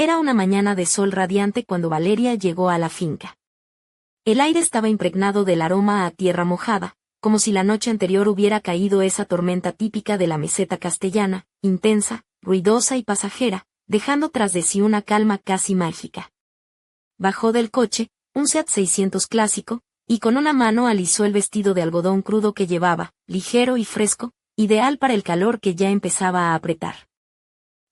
Era una mañana de sol radiante cuando Valeria llegó a la finca. El aire estaba impregnado del aroma a tierra mojada, como si la noche anterior hubiera caído esa tormenta típica de la meseta castellana, intensa, ruidosa y pasajera, dejando tras de sí una calma casi mágica. Bajó del coche, un Seat 600 clásico, y con una mano alisó el vestido de algodón crudo que llevaba, ligero y fresco, ideal para el calor que ya empezaba a apretar.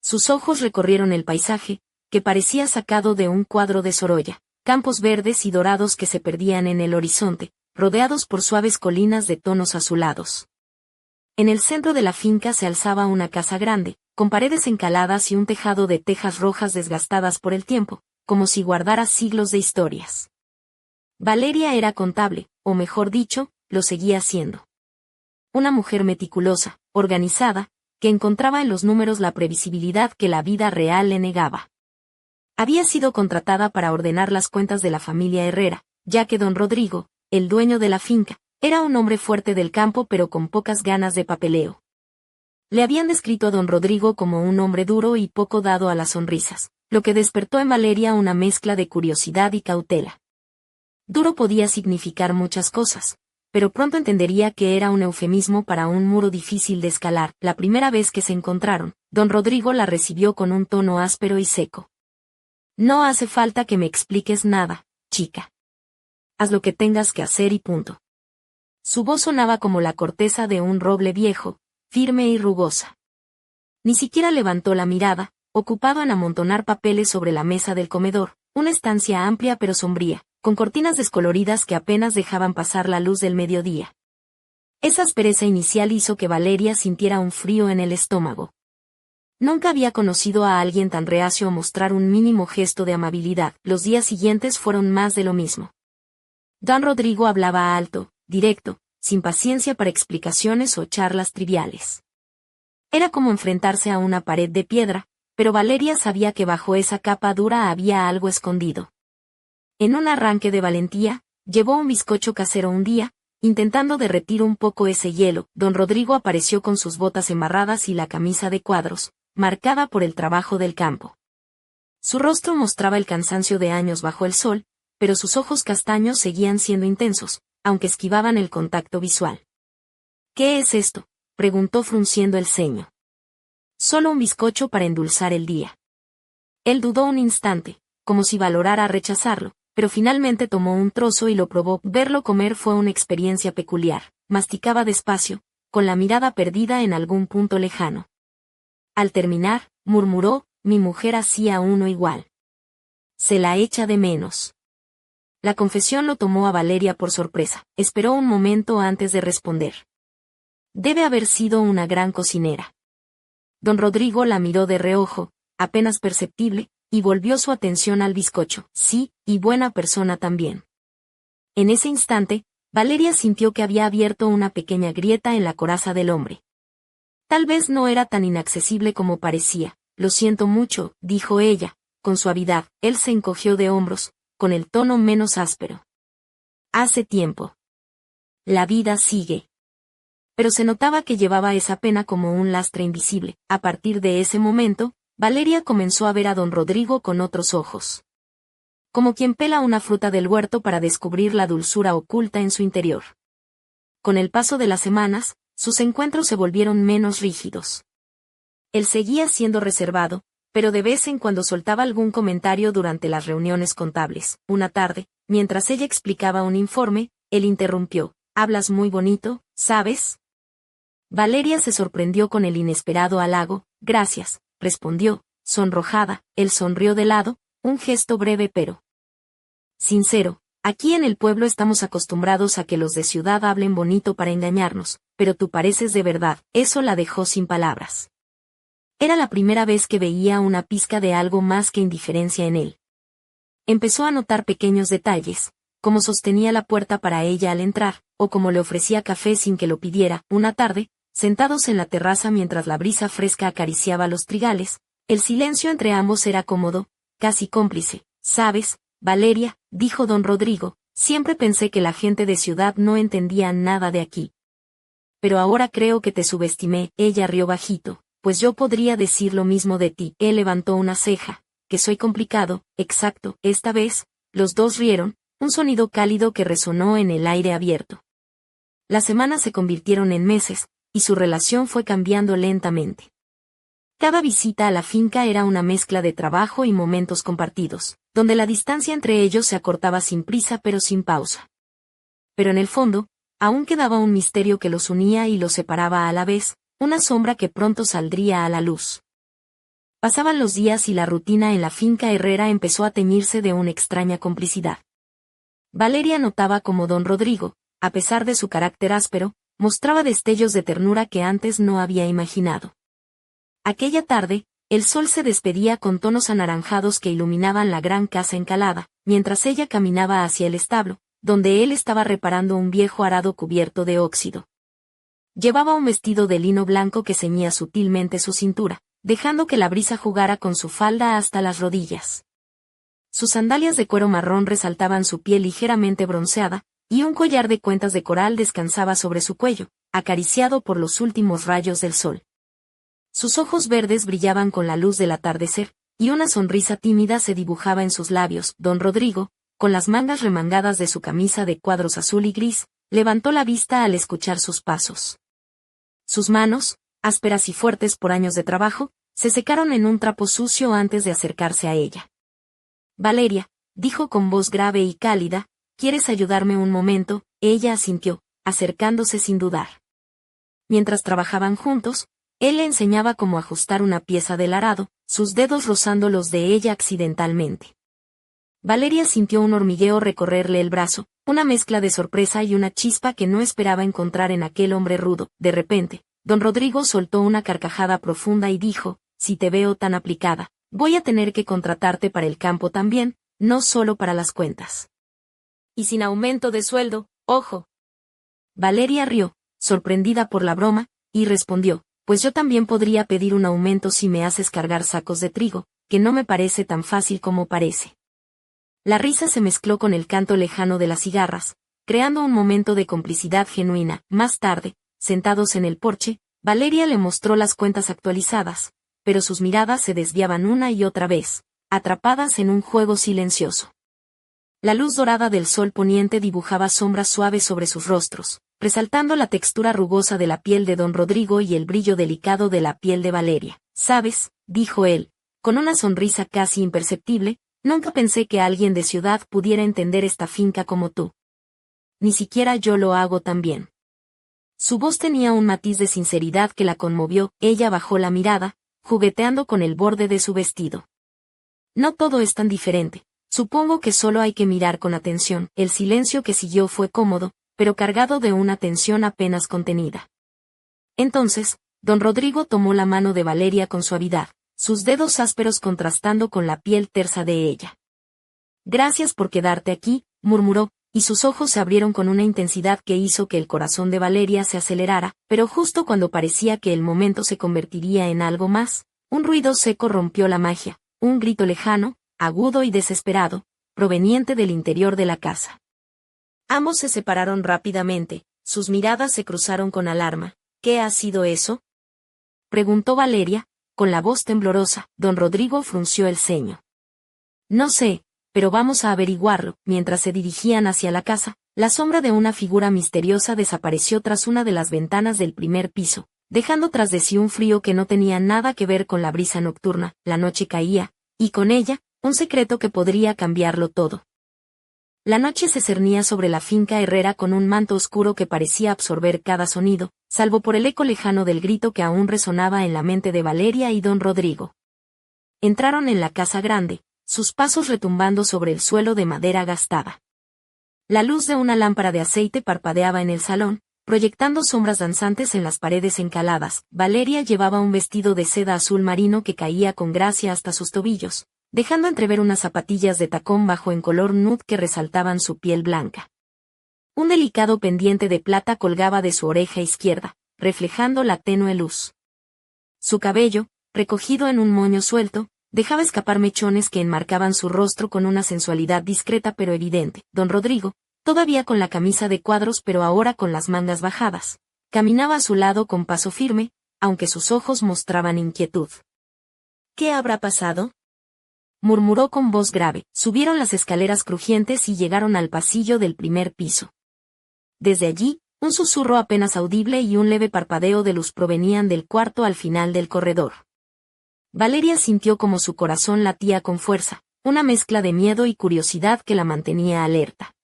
Sus ojos recorrieron el paisaje, que parecía sacado de un cuadro de Sorolla, campos verdes y dorados que se perdían en el horizonte, rodeados por suaves colinas de tonos azulados. En el centro de la finca se alzaba una casa grande, con paredes encaladas y un tejado de tejas rojas desgastadas por el tiempo, como si guardara siglos de historias. Valeria era contable, o mejor dicho, lo seguía siendo. Una mujer meticulosa, organizada, que encontraba en los números la previsibilidad que la vida real le negaba. Había sido contratada para ordenar las cuentas de la familia Herrera, ya que don Rodrigo, el dueño de la finca, era un hombre fuerte del campo pero con pocas ganas de papeleo. Le habían descrito a don Rodrigo como un hombre duro y poco dado a las sonrisas, lo que despertó en Valeria una mezcla de curiosidad y cautela. Duro podía significar muchas cosas, pero pronto entendería que era un eufemismo para un muro difícil de escalar. La primera vez que se encontraron, don Rodrigo la recibió con un tono áspero y seco. No hace falta que me expliques nada, chica. Haz lo que tengas que hacer y punto. Su voz sonaba como la corteza de un roble viejo, firme y rugosa. Ni siquiera levantó la mirada, ocupado en amontonar papeles sobre la mesa del comedor, una estancia amplia pero sombría, con cortinas descoloridas que apenas dejaban pasar la luz del mediodía. Esa aspereza inicial hizo que Valeria sintiera un frío en el estómago. Nunca había conocido a alguien tan reacio a mostrar un mínimo gesto de amabilidad. Los días siguientes fueron más de lo mismo. Don Rodrigo hablaba alto, directo, sin paciencia para explicaciones o charlas triviales. Era como enfrentarse a una pared de piedra, pero Valeria sabía que bajo esa capa dura había algo escondido. En un arranque de valentía, llevó un bizcocho casero un día, intentando derretir un poco ese hielo. Don Rodrigo apareció con sus botas embarradas y la camisa de cuadros, marcada por el trabajo del campo. Su rostro mostraba el cansancio de años bajo el sol, pero sus ojos castaños seguían siendo intensos, aunque esquivaban el contacto visual. ¿Qué es esto?, preguntó frunciendo el ceño. Solo un bizcocho para endulzar el día. Él dudó un instante, como si valorara rechazarlo, pero finalmente tomó un trozo y lo probó. Verlo comer fue una experiencia peculiar. Masticaba despacio, con la mirada perdida en algún punto lejano. Al terminar, murmuró, mi mujer hacía uno igual. Se la echa de menos. La confesión lo tomó a Valeria por sorpresa. Esperó un momento antes de responder. Debe haber sido una gran cocinera. Don Rodrigo la miró de reojo, apenas perceptible, y volvió su atención al bizcocho. Sí, y buena persona también. En ese instante, Valeria sintió que había abierto una pequeña grieta en la coraza del hombre. Tal vez no era tan inaccesible como parecía. Lo siento mucho, dijo ella, con suavidad. Él se encogió de hombros, con el tono menos áspero. Hace tiempo. La vida sigue. Pero se notaba que llevaba esa pena como un lastre invisible. A partir de ese momento, Valeria comenzó a ver a don Rodrigo con otros ojos. Como quien pela una fruta del huerto para descubrir la dulzura oculta en su interior. Con el paso de las semanas, sus encuentros se volvieron menos rígidos. Él seguía siendo reservado, pero de vez en cuando soltaba algún comentario durante las reuniones contables. Una tarde, mientras ella explicaba un informe, él interrumpió. «Hablas muy bonito, ¿sabes?» Valeria se sorprendió con el inesperado halago. «Gracias», respondió, sonrojada. Él sonrió de lado, un gesto breve pero sincero. «Aquí en el pueblo estamos acostumbrados a que los de ciudad hablen bonito para engañarnos, pero tú pareces de verdad». Eso la dejó sin palabras. Era la primera vez que veía una pizca de algo más que indiferencia en él. Empezó a notar pequeños detalles, como sostenía la puerta para ella al entrar, o como le ofrecía café sin que lo pidiera. Una tarde, sentados en la terraza mientras la brisa fresca acariciaba los trigales, el silencio entre ambos era cómodo, casi cómplice. «¿Sabes, Valeria?», dijo don Rodrigo, «siempre pensé que la gente de ciudad no entendía nada de aquí. Pero ahora creo que te subestimé». Ella rió bajito. «Pues yo podría decir lo mismo de ti». Él levantó una ceja. que soy complicado, exacto. Esta vez, los dos rieron, un sonido cálido que resonó en el aire abierto. Las semanas se convirtieron en meses, y su relación fue cambiando lentamente. Cada visita a la finca era una mezcla de trabajo y momentos compartidos, donde la distancia entre ellos se acortaba sin prisa pero sin pausa. Pero en el fondo, aún quedaba un misterio que los unía y los separaba a la vez, una sombra que pronto saldría a la luz. Pasaban los días y la rutina en la finca herrera empezó a teñirse de una extraña complicidad. Valeria notaba cómo don Rodrigo, a pesar de su carácter áspero, mostraba destellos de ternura que antes no había imaginado. Aquella tarde, el sol se despedía con tonos anaranjados que iluminaban la gran casa encalada, mientras ella caminaba hacia el establo, donde él estaba reparando un viejo arado cubierto de óxido. Llevaba un vestido de lino blanco que ceñía sutilmente su cintura, dejando que la brisa jugara con su falda hasta las rodillas. Sus sandalias de cuero marrón resaltaban su piel ligeramente bronceada, y un collar de cuentas de coral descansaba sobre su cuello, acariciado por los últimos rayos del sol. Sus ojos verdes brillaban con la luz del atardecer, y una sonrisa tímida se dibujaba en sus labios. Don Rodrigo, con las mangas remangadas de su camisa de cuadros azul y gris, levantó la vista al escuchar sus pasos. Sus manos, ásperas y fuertes por años de trabajo, se secaron en un trapo sucio antes de acercarse a ella. Valeria, dijo con voz grave y cálida, ¿quieres ayudarme un momento? Ella asintió, acercándose sin dudar. Mientras trabajaban juntos, él le enseñaba cómo ajustar una pieza del arado, sus dedos rozando los de ella accidentalmente. Valeria sintió un hormigueo recorrerle el brazo, una mezcla de sorpresa y una chispa que no esperaba encontrar en aquel hombre rudo. De repente, don Rodrigo soltó una carcajada profunda y dijo, si te veo tan aplicada, voy a tener que contratarte para el campo también, no solo para las cuentas. Y sin aumento de sueldo, ojo. Valeria rió, sorprendida por la broma, y respondió, pues yo también podría pedir un aumento si me haces cargar sacos de trigo, que no me parece tan fácil como parece. La risa se mezcló con el canto lejano de las cigarras, creando un momento de complicidad genuina. Más tarde, sentados en el porche, Valeria le mostró las cuentas actualizadas, pero sus miradas se desviaban una y otra vez, atrapadas en un juego silencioso. La luz dorada del sol poniente dibujaba sombras suaves sobre sus rostros, resaltando la textura rugosa de la piel de don Rodrigo y el brillo delicado de la piel de Valeria. ¿Sabes?, dijo él, con una sonrisa casi imperceptible, nunca pensé que alguien de ciudad pudiera entender esta finca como tú. Ni siquiera yo lo hago tan bien. Su voz tenía un matiz de sinceridad que la conmovió. Ella bajó la mirada, jugueteando con el borde de su vestido. No todo es tan diferente. Supongo que solo hay que mirar con atención. El silencio que siguió fue cómodo, pero cargado de una tensión apenas contenida. Entonces, don Rodrigo tomó la mano de Valeria con suavidad, sus dedos ásperos contrastando con la piel tersa de ella. Gracias por quedarte aquí, murmuró, y sus ojos se abrieron con una intensidad que hizo que el corazón de Valeria se acelerara, pero justo cuando parecía que el momento se convertiría en algo más, un ruido seco rompió la magia, un grito lejano, agudo y desesperado, proveniente del interior de la casa. Ambos se separaron rápidamente, sus miradas se cruzaron con alarma. ¿Qué ha sido eso?, preguntó Valeria, con la voz temblorosa. Don Rodrigo frunció el ceño. No sé, pero vamos a averiguarlo. Mientras se dirigían hacia la casa, la sombra de una figura misteriosa desapareció tras una de las ventanas del primer piso, dejando tras de sí un frío que no tenía nada que ver con la brisa nocturna. La noche caía, y con ella, un secreto que podría cambiarlo todo. La noche se cernía sobre la finca herrera con un manto oscuro que parecía absorber cada sonido, salvo por el eco lejano del grito que aún resonaba en la mente de Valeria y don Rodrigo. Entraron en la casa grande, sus pasos retumbando sobre el suelo de madera gastada. La luz de una lámpara de aceite parpadeaba en el salón, proyectando sombras danzantes en las paredes encaladas. Valeria llevaba un vestido de seda azul marino que caía con gracia hasta sus tobillos, dejando entrever unas zapatillas de tacón bajo en color nude que resaltaban su piel blanca. Un delicado pendiente de plata colgaba de su oreja izquierda, reflejando la tenue luz. Su cabello, recogido en un moño suelto, dejaba escapar mechones que enmarcaban su rostro con una sensualidad discreta pero evidente. Don Rodrigo, todavía con la camisa de cuadros pero ahora con las mangas bajadas, caminaba a su lado con paso firme, aunque sus ojos mostraban inquietud. ¿Qué habrá pasado?, murmuró con voz grave. Subieron las escaleras crujientes y llegaron al pasillo del primer piso. Desde allí, un susurro apenas audible y un leve parpadeo de luz provenían del cuarto al final del corredor. Valeria sintió como su corazón latía con fuerza, una mezcla de miedo y curiosidad que la mantenía alerta.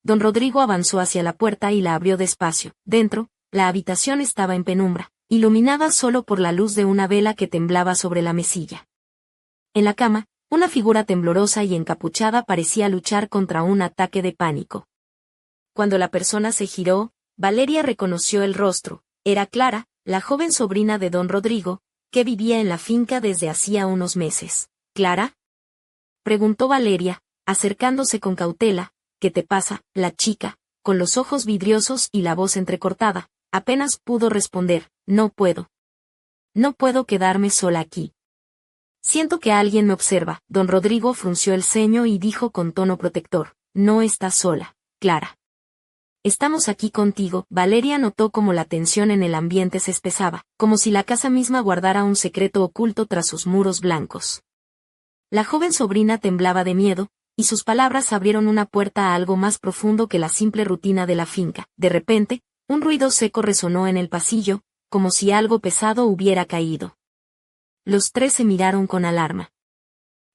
Don Rodrigo avanzó hacia la puerta y la abrió despacio. Dentro, la habitación estaba en penumbra, iluminada solo por la luz de una vela que temblaba sobre la mesilla. En la cama, una figura temblorosa y encapuchada parecía luchar contra un ataque de pánico. Cuando la persona se giró, Valeria reconoció el rostro. Era Clara, la joven sobrina de don Rodrigo, que vivía en la finca desde hacía unos meses. ¿Clara?, preguntó Valeria, acercándose con cautela. ¿Qué te pasa? La chica, con los ojos vidriosos y la voz entrecortada, apenas pudo responder. No puedo. No puedo quedarme sola aquí. Siento que alguien me observa. Don Rodrigo frunció el ceño y dijo con tono protector. No estás sola, Clara. Estamos aquí contigo. Valeria notó cómo la tensión en el ambiente se espesaba, como si la casa misma guardara un secreto oculto tras sus muros blancos. La joven sobrina temblaba de miedo, y sus palabras abrieron una puerta a algo más profundo que la simple rutina de la finca. De repente, un ruido seco resonó en el pasillo, como si algo pesado hubiera caído. Los tres se miraron con alarma.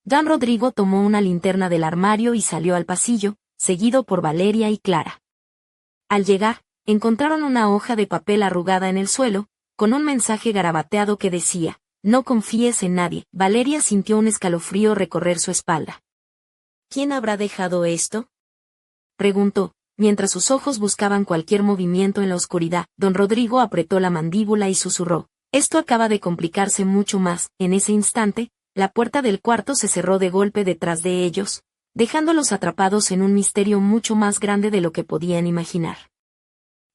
Don Rodrigo tomó una linterna del armario y salió al pasillo, seguido por Valeria y Clara. Al llegar, encontraron una hoja de papel arrugada en el suelo, con un mensaje garabateado que decía: no confíes en nadie. Valeria sintió un escalofrío recorrer su espalda. ¿Quién habrá dejado esto?, preguntó, mientras sus ojos buscaban cualquier movimiento en la oscuridad. Don Rodrigo apretó la mandíbula y susurró: esto acaba de complicarse mucho más. En ese instante, la puerta del cuarto se cerró de golpe detrás de ellos, dejándolos atrapados en un misterio mucho más grande de lo que podían imaginar.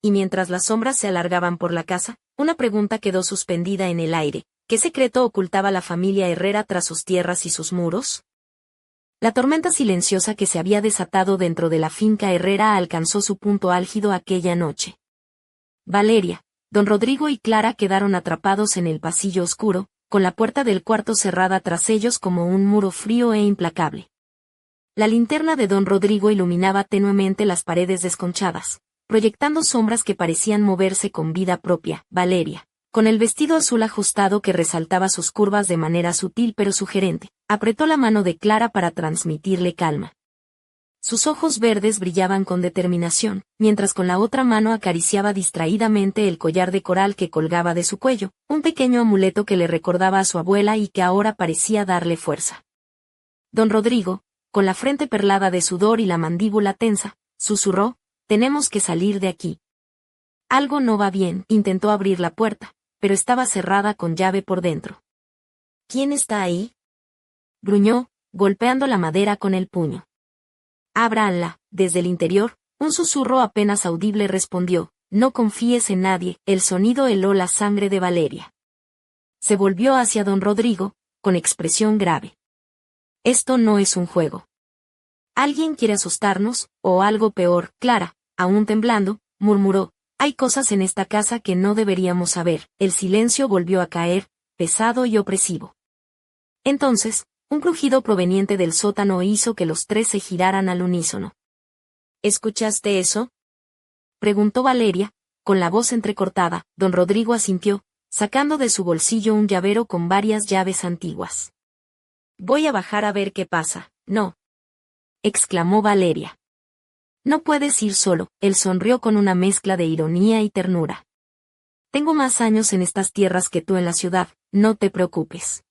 Y mientras las sombras se alargaban por la casa, una pregunta quedó suspendida en el aire: ¿qué secreto ocultaba la familia Herrera tras sus tierras y sus muros? La tormenta silenciosa que se había desatado dentro de la finca Herrera alcanzó su punto álgido aquella noche. Valeria, don Rodrigo y Clara quedaron atrapados en el pasillo oscuro, con la puerta del cuarto cerrada tras ellos como un muro frío e implacable. La linterna de don Rodrigo iluminaba tenuemente las paredes desconchadas, proyectando sombras que parecían moverse con vida propia. Valeria, con el vestido azul ajustado que resaltaba sus curvas de manera sutil pero sugerente, apretó la mano de Clara para transmitirle calma. Sus ojos verdes brillaban con determinación, mientras con la otra mano acariciaba distraídamente el collar de coral que colgaba de su cuello, un pequeño amuleto que le recordaba a su abuela y que ahora parecía darle fuerza. Don Rodrigo, con la frente perlada de sudor y la mandíbula tensa, susurró: tenemos que salir de aquí. Algo no va bien. Intentó abrir la puerta, pero estaba cerrada con llave por dentro. ¿Quién está ahí?, gruñó, golpeando la madera con el puño. Ábranla. Desde el interior, un susurro apenas audible respondió: no confíes en nadie. El sonido heló la sangre de Valeria. Se volvió hacia don Rodrigo, con expresión grave. Esto no es un juego. Alguien quiere asustarnos, o algo peor. Clara, aún temblando, murmuró: hay cosas en esta casa que no deberíamos saber. El silencio volvió a caer, pesado y opresivo. Entonces, un crujido proveniente del sótano hizo que los tres se giraran al unísono. ¿Escuchaste eso?, preguntó Valeria, con la voz entrecortada. Don Rodrigo asintió, sacando de su bolsillo un llavero con varias llaves antiguas. Voy a bajar a ver qué pasa. No, exclamó Valeria. No puedes ir solo. Él sonrió con una mezcla de ironía y ternura. Tengo más años en estas tierras que tú en la ciudad, no te preocupes.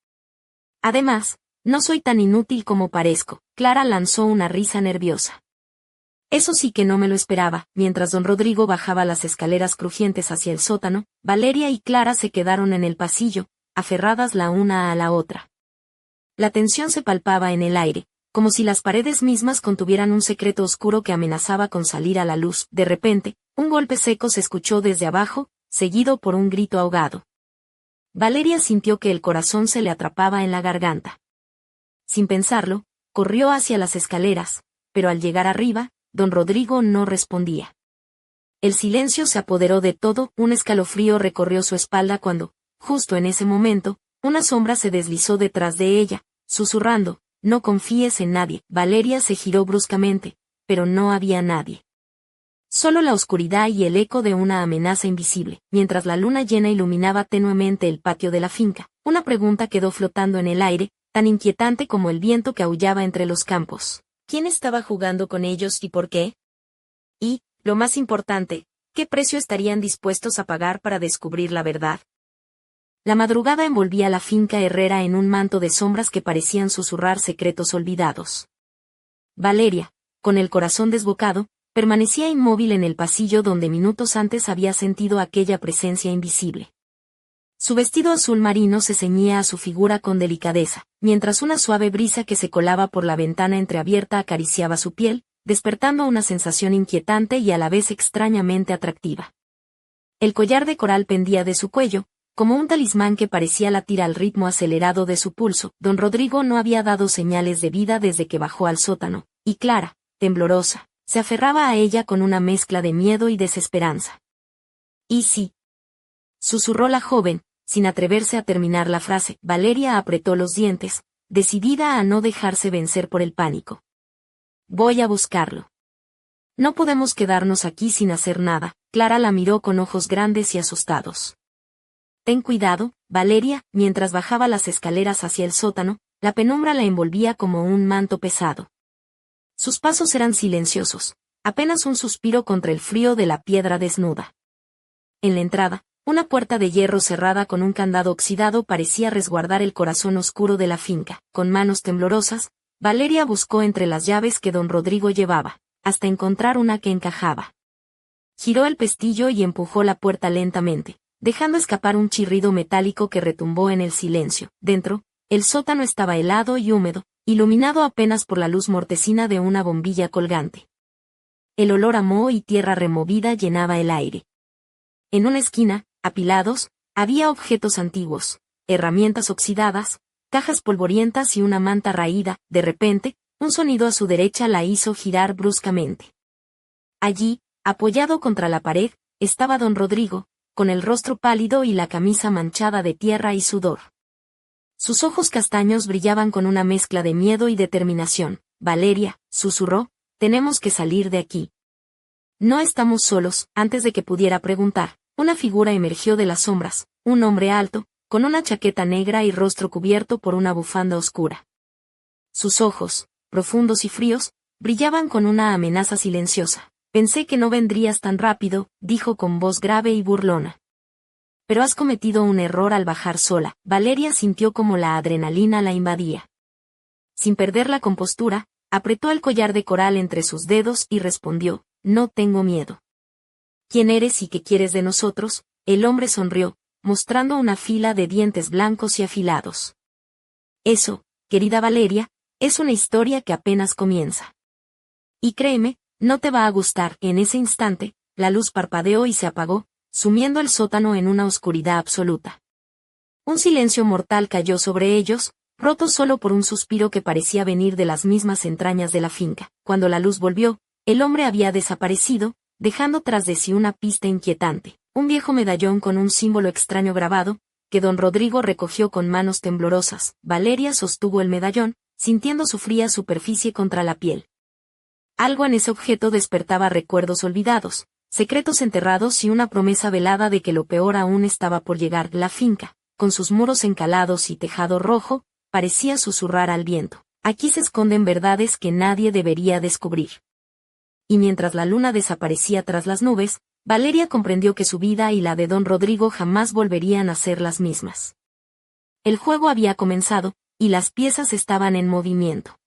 Además, no soy tan inútil como parezco. Clara lanzó una risa nerviosa. Eso sí que no me lo esperaba. Mientras don Rodrigo bajaba las escaleras crujientes hacia el sótano, Valeria y Clara se quedaron en el pasillo, aferradas la una a la otra. La tensión se palpaba en el aire, como si las paredes mismas contuvieran un secreto oscuro que amenazaba con salir a la luz. De repente, un golpe seco se escuchó desde abajo, seguido por un grito ahogado. Valeria sintió que el corazón se le atrapaba en la garganta. Sin pensarlo, corrió hacia las escaleras, pero al llegar arriba, don Rodrigo no respondía. El silencio se apoderó de todo. Un escalofrío recorrió su espalda cuando, justo en ese momento, una sombra se deslizó detrás de ella, susurrando: no confíes en nadie. Valeria se giró bruscamente, pero no había nadie. Solo la oscuridad y el eco de una amenaza invisible. Mientras la luna llena iluminaba tenuemente el patio de la finca, una pregunta quedó flotando en el aire, tan inquietante como el viento que aullaba entre los campos. ¿Quién estaba jugando con ellos y por qué? Y, lo más importante, ¿qué precio estarían dispuestos a pagar para descubrir la verdad? La madrugada envolvía la finca herrera en un manto de sombras que parecían susurrar secretos olvidados. Valeria, con el corazón desbocado, permanecía inmóvil en el pasillo donde minutos antes había sentido aquella presencia invisible. Su vestido azul marino se ceñía a su figura con delicadeza, mientras una suave brisa que se colaba por la ventana entreabierta acariciaba su piel, despertando una sensación inquietante y a la vez extrañamente atractiva. El collar de coral pendía de su cuello, como un talismán que parecía latir al ritmo acelerado de su pulso. Don Rodrigo no había dado señales de vida desde que bajó al sótano, y Clara, temblorosa, se aferraba a ella con una mezcla de miedo y desesperanza. «¿Y sí?», susurró la joven, sin atreverse a terminar la frase. Valeria apretó los dientes, decidida a no dejarse vencer por el pánico. «Voy a buscarlo. No podemos quedarnos aquí sin hacer nada». Clara la miró con ojos grandes y asustados. «Ten cuidado, Valeria». Mientras bajaba las escaleras hacia el sótano, la penumbra la envolvía como un manto pesado. Sus pasos eran silenciosos, apenas un suspiro contra el frío de la piedra desnuda. En la entrada, una puerta de hierro cerrada con un candado oxidado parecía resguardar el corazón oscuro de la finca. Con manos temblorosas, Valeria buscó entre las llaves que don Rodrigo llevaba, hasta encontrar una que encajaba. Giró el pestillo y empujó la puerta lentamente, dejando escapar un chirrido metálico que retumbó en el silencio. Dentro, el sótano estaba helado y húmedo, iluminado apenas por la luz mortecina de una bombilla colgante. El olor a moho y tierra removida llenaba el aire. En una esquina, apilados, había objetos antiguos, herramientas oxidadas, cajas polvorientas y una manta raída. De repente, un sonido a su derecha la hizo girar bruscamente. Allí, apoyado contra la pared, estaba don Rodrigo, con el rostro pálido y la camisa manchada de tierra y sudor. Sus ojos castaños brillaban con una mezcla de miedo y determinación. «Valeria», susurró, «tenemos que salir de aquí». «No estamos solos». Antes de que pudiera preguntar, una figura emergió de las sombras, un hombre alto, con una chaqueta negra y rostro cubierto por una bufanda oscura. Sus ojos, profundos y fríos, brillaban con una amenaza silenciosa. «Pensé que no vendrías tan rápido», dijo con voz grave y burlona. «Pero has cometido un error al bajar sola». Valeria sintió como la adrenalina la invadía. Sin perder la compostura, apretó el collar de coral entre sus dedos y respondió: «No tengo miedo». «¿Quién eres y qué quieres de nosotros?». El hombre sonrió, mostrando una fila de dientes blancos y afilados. «Eso, querida Valeria, es una historia que apenas comienza. Y créeme, no te va a gustar». En ese instante, la luz parpadeó y se apagó, sumiendo el sótano en una oscuridad absoluta. Un silencio mortal cayó sobre ellos, roto solo por un suspiro que parecía venir de las mismas entrañas de la finca. Cuando la luz volvió, el hombre había desaparecido, dejando tras de sí una pista inquietante, un viejo medallón con un símbolo extraño grabado, que don Rodrigo recogió con manos temblorosas. Valeria sostuvo el medallón, sintiendo su fría superficie contra la piel. Algo en ese objeto despertaba recuerdos olvidados, secretos enterrados y una promesa velada de que lo peor aún estaba por llegar. La finca, con sus muros encalados y tejado rojo, parecía susurrar al viento: «Aquí se esconden verdades que nadie debería descubrir». Y mientras la luna desaparecía tras las nubes, Valeria comprendió que su vida y la de don Rodrigo jamás volverían a ser las mismas. El juego había comenzado, y las piezas estaban en movimiento.